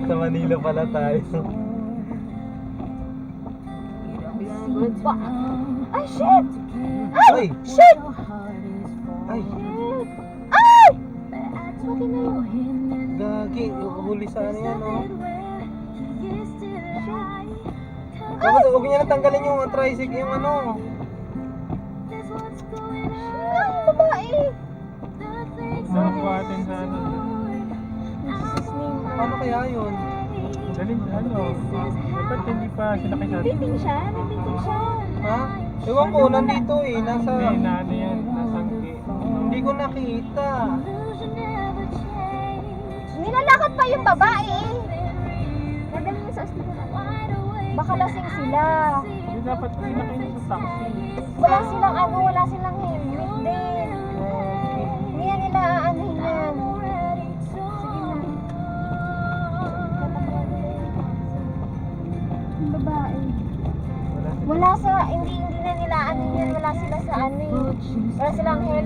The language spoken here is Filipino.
Sa Manila pala tayo. Ba? Ay, shit! Ay! Shit! Ay! Shit! Ay! Pati na yun. Gagi, huli sa ano yan, oh. Ay! Huwag niya natanggalin yung tricycle, yung ano. Ay, babae! Nakabuhatin sa ano. Paano kaya yun? Galing ano. Dapat hindi pa sinakay sa atin. Biting siya, nabiting siya. Ha? Ewan ko, nandito eh. Nasa... Hindi na ano yan. Nasangki. Hindi ko nakita. Nilalakad pa yung babae eh. Nadali niya sa ospital. Baka lasing sila. Hindi dapat sinakay na sa taxi. Wala silang ano, wala silang helmet din. Hindi yan nila aanhin yan. Sige na. Yung babae. Wala sa, hindi na nila aanhin yan. Wala sila sa ano eh. Wala silang helmet.